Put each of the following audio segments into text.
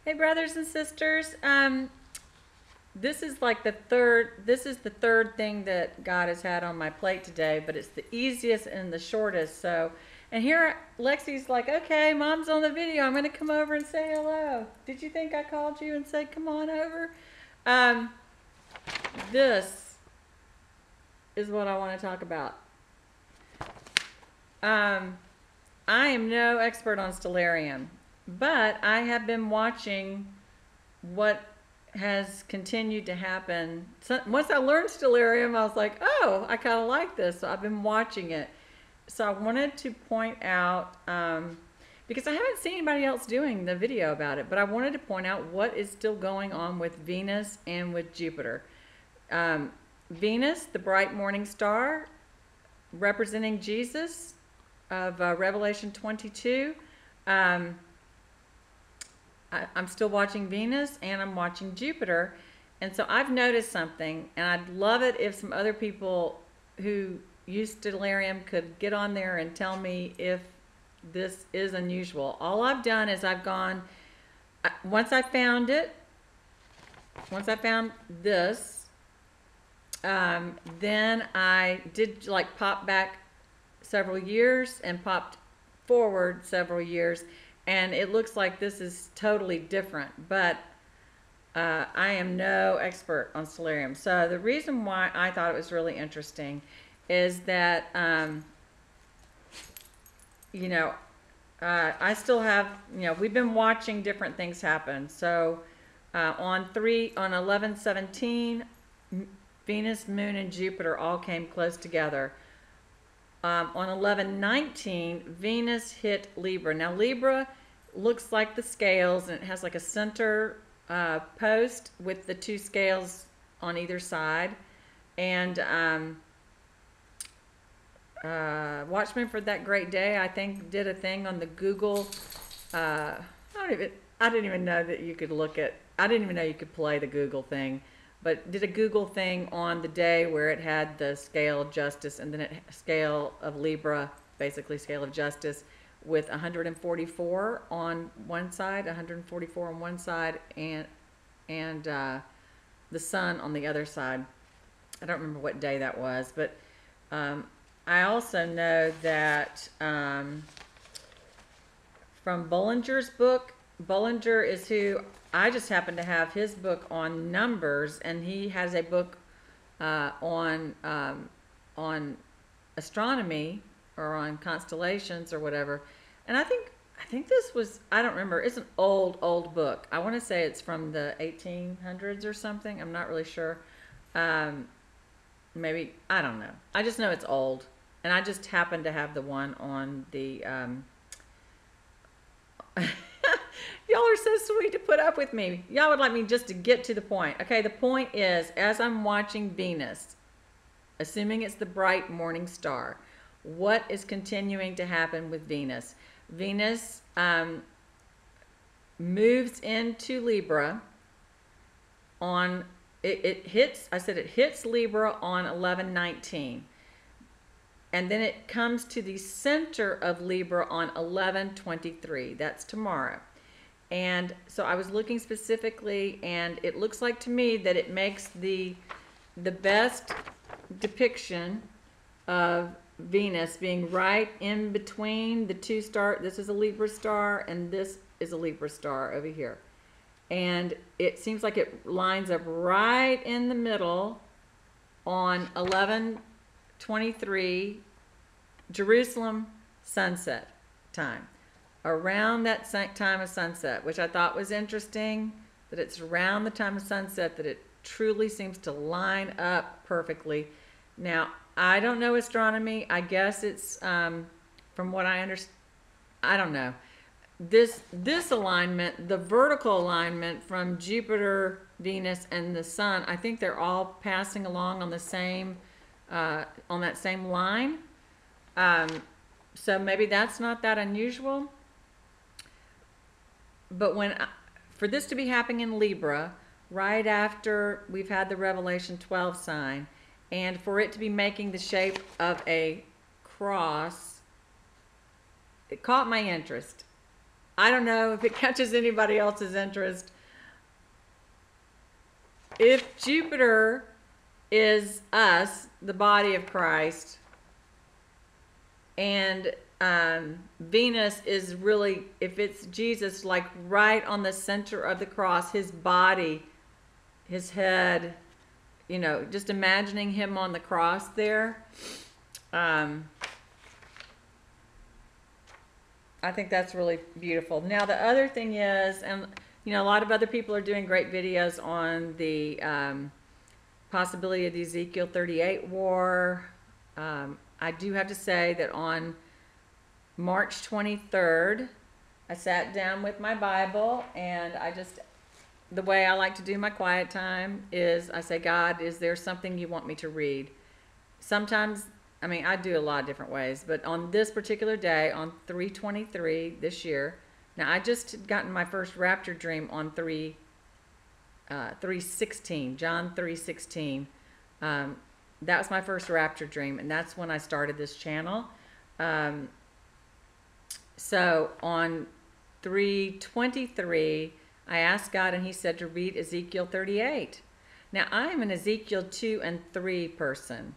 Hey, brothers and sisters. This is like the third thing that God has had on my plate today, but it's the easiest and the shortest. So, and here Lexi's like, okay, mom's on the video. I'm going to come over and say hello. Did you think I called you and said, come on over? Um, this is what I want to talk about. I am no expert on Stellarium, but I have been watching what has continued to happen. So once I learned Stellarium, I was like, oh, I kind of like this. So I've been watching it. So I wanted to point out, because I haven't seen anybody else doing the video about it, but I wanted to point out what is still going on with Venus and with Jupiter. Venus, the bright morning star, representing Jesus of Revelation 22. I'm still watching Venus and I'm watching Jupiter. And so I've noticed something, and I'd love it if some other people who use Stellarium could get on there and tell me if this is unusual. All I've done is I've gone, once I found this, then I did like pop back several years and popped forward several years, and it looks like this is totally different, but I am no expert on Stellarium. So the reason why I thought it was really interesting is that I still have, we've been watching different things happen. So on 11/17, Venus, Moon, and Jupiter all came close together. On 11/19, Venus hit Libra. Now Libra looks like the scales, and it has like a center post with the two scales on either side. And Watchmen for That Great Day, I think, did a thing on the Google. I didn't even know that you could look at. I didn't even know you could play the Google thing, but did a Google thing on the day where it had the scale of justice, and then it scale of Libra, basically scale of justice, with 144 on one side, 144 on one side, and the sun on the other side. I don't remember what day that was, but I also know that from Bollinger's book, Bollinger is who I just happen to have his book on numbers, and he has a book on astronomy or on constellations or whatever. And I think this was, I don't remember, it's an old book. I want to say it's from the 1800s or something. I'm not really sure. Maybe, I don't know. I just know it's old. And I just happen to have the one on the y'all are so sweet to put up with me. Y'all would like me just to get to the point. Okay, the point is, as I'm watching Venus, assuming it's the bright morning star, what is continuing to happen with Venus? Venus moves into Libra on, it hits Libra on 11/19. And then it comes to the center of Libra on 11/23. That's tomorrow. And so I was looking specifically, and it looks like to me that it makes the best depiction of Venus being right in between the two stars. This is a Libra star, and this is a Libra star over here. And it seems like it lines up right in the middle on 11/23 Jerusalem sunset time, around that time of sunset, which I thought was interesting, that it's around the time of sunset that it truly seems to line up perfectly. Now, I don't know astronomy. I guess it's, from what I understand, I don't know. This alignment, the vertical alignment from Jupiter, Venus, and the sun, I think they're all passing along on the same, on that same line. So maybe that's not that unusual. But for this to be happening in Libra, right after we've had the Revelation 12 sign, and for it to be making the shape of a cross, it caught my interest. I don't know if it catches anybody else's interest. If Jupiter is us, the body of Christ, and Venus is really, if it's Jesus, like right on the center of the cross, his body, his head, you know, just imagining him on the cross there. I think that's really beautiful. Now, the other thing is, and you know, a lot of other people are doing great videos on the possibility of the Ezekiel 38 war. I do have to say that on March 23rd, I sat down with my Bible, and the way I like to do my quiet time is I say, God, is there something you want me to read? Sometimes, I mean, I do a lot of different ways, but on this particular day, on 3/23 this year, now I just had gotten my first rapture dream on 3/16, John 3:16. That was my first rapture dream, and that's when I started this channel. So on 3/23, I asked God, and he said to read Ezekiel 38. Now, I am an Ezekiel 2 and 3 person.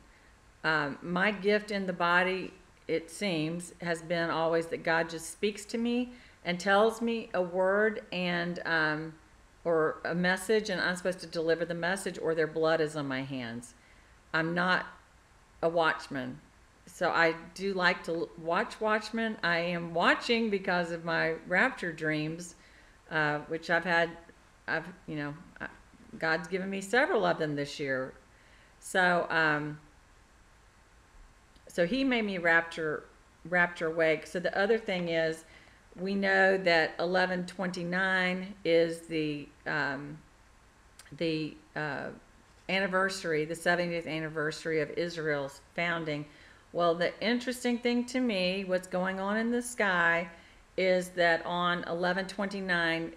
My gift in the body, it seems, has been always that God just speaks to me and tells me a word and or a message, and I'm supposed to deliver the message, or their blood is on my hands. I'm not a watchman. So I do like to watch Watchmen. I am watching because of my rapture dreams, which you know, God's given me several of them this year. So, so he made me rapture awake. So the other thing is, we know that 11/29 is the anniversary, the 70th anniversary of Israel's founding. Well, the interesting thing to me, what's going on in the sky, is that on 11/29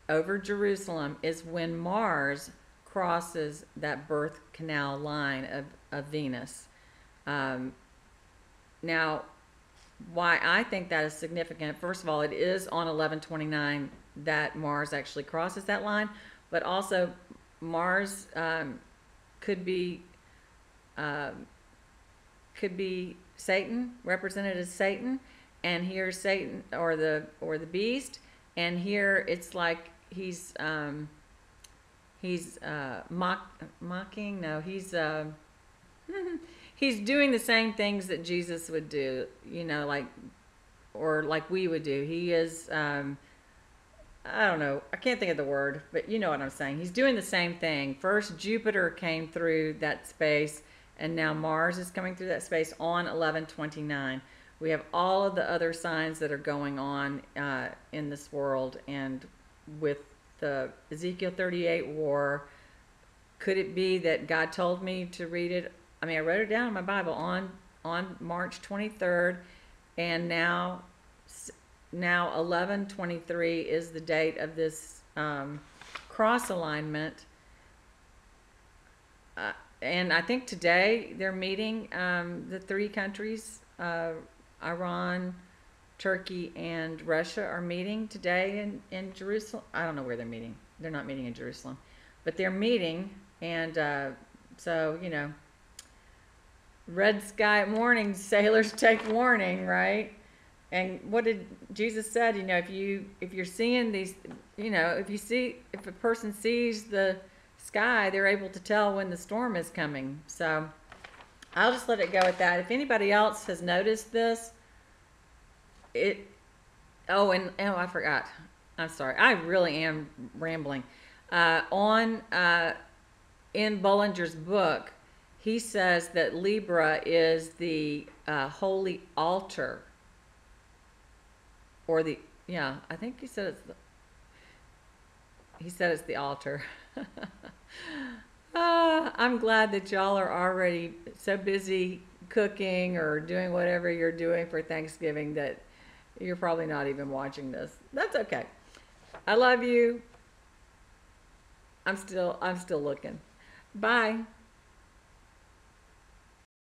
over Jerusalem is when Mars crosses that birth canal line of Venus. Now, why I think that is significant, first of all, it is on 11/29 that Mars actually crosses that line, but also Mars could be Satan, represented as Satan, and here's Satan or the beast, and here it's like he's mocking. No, he's he's doing the same things that Jesus would do, you know, like we would do. He is I don't know, I can't think of the word, but you know what I'm saying. He's doing the same thing. First Jupiter came through that space, and now Mars is coming through that space on 11/29. We have all of the other signs that are going on in this world, and with the Ezekiel 38 war, could it be that God told me to read it? I mean, I wrote it down in my Bible on March 23rd, and now 11/23 is the date of this cross alignment. And I think today they're meeting, the three countries, Iran, Turkey, and Russia are meeting today in Jerusalem. I don't know where they're meeting. They're not meeting in Jerusalem, but they're meeting. And so, you know, red sky at morning, sailors take warning, right? And what did Jesus said? You know, if you're seeing these, you know, if a person sees the sky, they're able to tell when the storm is coming. So I'll just let it go at that. If anybody else has noticed this, I forgot. I'm sorry. I really am rambling. In Bollinger's book, he says that Libra is the holy altar, or I think he said it's the altar. I'm glad that y'all are already so busy cooking or doing whatever you're doing for Thanksgiving that you're probably not even watching this. That's okay. I love you. I'm still looking. Bye.